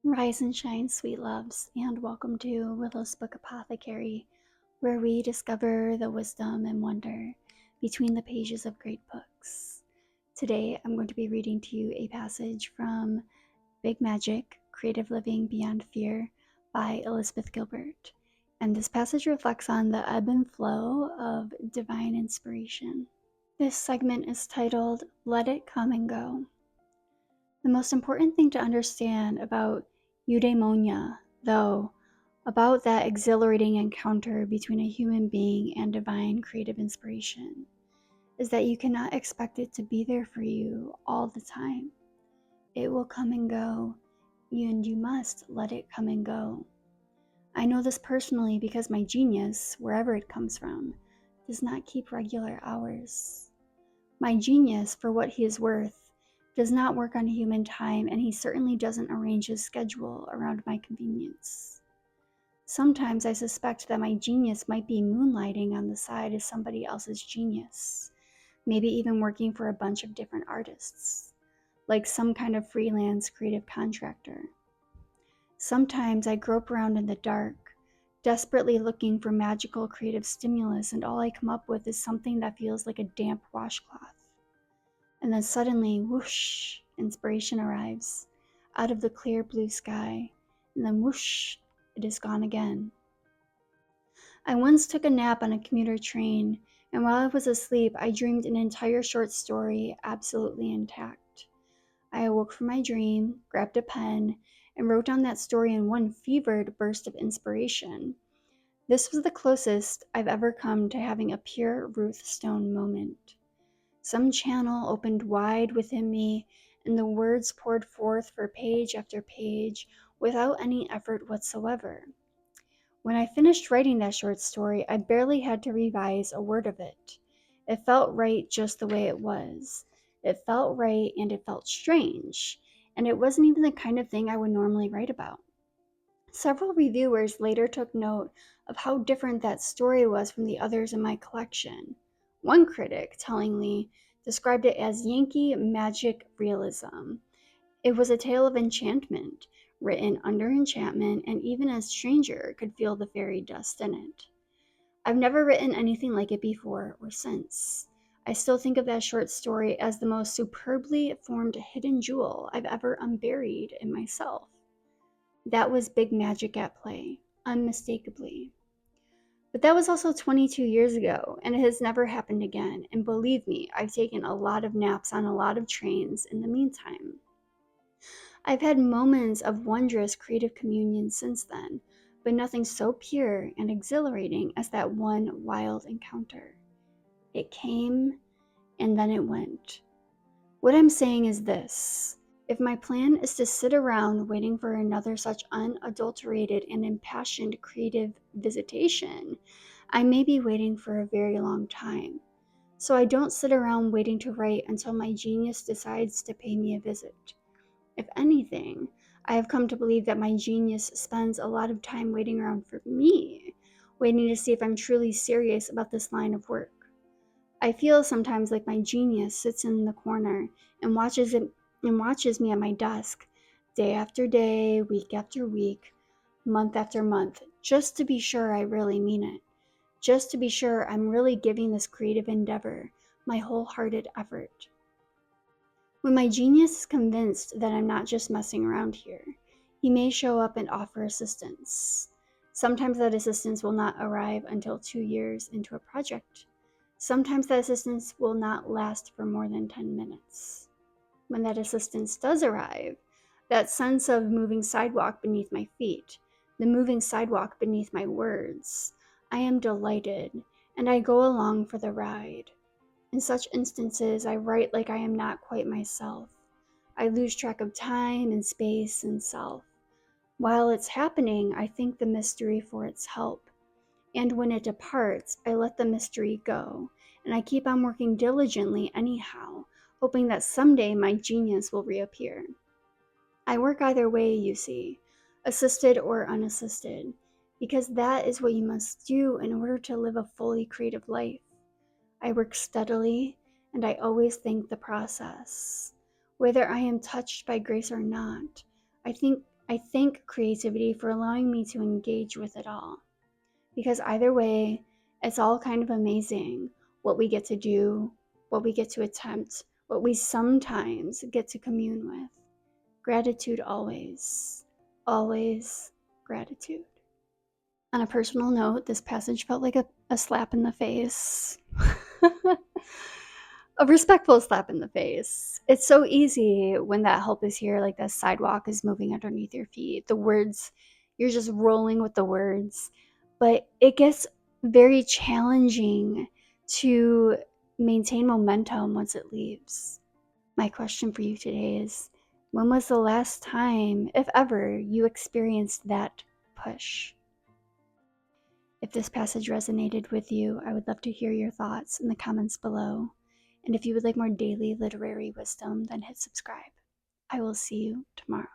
Rise and shine, sweet loves, and welcome to Willow's book Apothecary, where we discover the wisdom and wonder between the pages of great books. Today, I'm going to be reading to you a passage from Big Magic, Creative Living Beyond Fear by Elizabeth Gilbert. And this passage reflects on the ebb and flow of divine inspiration. This segment is titled, Let It Come and Go. The most important thing to understand about eudaimonia, though, about that exhilarating encounter between a human being and divine creative inspiration, is that you cannot expect it to be there for you all the time. It will come and go, and you must let it come and go. I know this personally because my genius, wherever it comes from, does not keep regular hours. My genius, for what he is worth, does not work on human time, and he certainly doesn't arrange his schedule around my convenience. Sometimes I suspect that my genius might be moonlighting on the side as somebody else's genius, maybe even working for a bunch of different artists, like some kind of freelance creative contractor. Sometimes I grope around in the dark, desperately looking for magical creative stimulus, and all I come up with is something that feels like a damp washcloth. And then suddenly, whoosh, inspiration arrives out of the clear blue sky, and then whoosh, it is gone again. I once took a nap on a commuter train, and while I was asleep, I dreamed an entire short story absolutely intact. I awoke from my dream, grabbed a pen, and wrote down that story in one fevered burst of inspiration. This was the closest I've ever come to having a pure Ruth Stone moment. Some channel opened wide within me, and the words poured forth for page after page without any effort whatsoever. When I finished writing that short story, I barely had to revise a word of it. It felt right just the way it was. It felt right, and it felt strange, and it wasn't even the kind of thing I would normally write about. Several reviewers later took note of how different that story was from the others in my collection. One critic, tellingly, described it as Yankee magic realism. It was a tale of enchantment, written under enchantment, and even a stranger could feel the fairy dust in it. I've never written anything like it before or since. I still think of that short story as the most superbly formed hidden jewel I've ever unburied in myself. That was big magic at play, unmistakably. But that was also 22 years ago, and it has never happened again. And believe me, I've taken a lot of naps on a lot of trains in the meantime. I've had moments of wondrous creative communion since then, but nothing so pure and exhilarating as that one wild encounter. It came, and then it went. What I'm saying is this. If my plan is to sit around waiting for another such unadulterated and impassioned creative visitation, I may be waiting for a very long time. So I don't sit around waiting to write until my genius decides to pay me a visit. If anything, I have come to believe that my genius spends a lot of time waiting around for me, waiting to see if I'm truly serious about this line of work. I feel sometimes like my genius sits in the corner and watches me at my desk, day after day, week after week, month after month, just to be sure I really mean it, just to be sure I'm really giving this creative endeavor my wholehearted effort. When my genius is convinced that I'm not just messing around here, he may show up and offer assistance. Sometimes that assistance will not arrive until 2 years into a project. Sometimes that assistance will not last for more than 10 minutes. When that assistance does arrive, that sense of moving sidewalk beneath my feet, the moving sidewalk beneath my words, I am delighted, and I go along for the ride. In such instances, I write like I am not quite myself. I lose track of time and space and self. While it's happening, I thank the mystery for its help. And when it departs, I let the mystery go, and I keep on working diligently anyhow, hoping that someday my genius will reappear. I work either way, you see, assisted or unassisted, because that is what you must do in order to live a fully creative life. I work steadily, and I always thank the process. Whether I am touched by grace or not, I think I thank creativity for allowing me to engage with it all. Because either way, it's all kind of amazing what we get to do, what we get to attempt, what we sometimes get to commune with. Gratitude always, always gratitude. On a personal note, this passage felt like a slap in the face. A respectful slap in the face. It's so easy when that help is here, like the sidewalk is moving underneath your feet. The words, you're just rolling with the words. But it gets very challenging to maintain momentum once it leaves. My question for you today is, when was the last time, if ever, you experienced that push? If this passage resonated with you, I would love to hear your thoughts in the comments below. And if you would like more daily literary wisdom, then hit subscribe. I will see you tomorrow.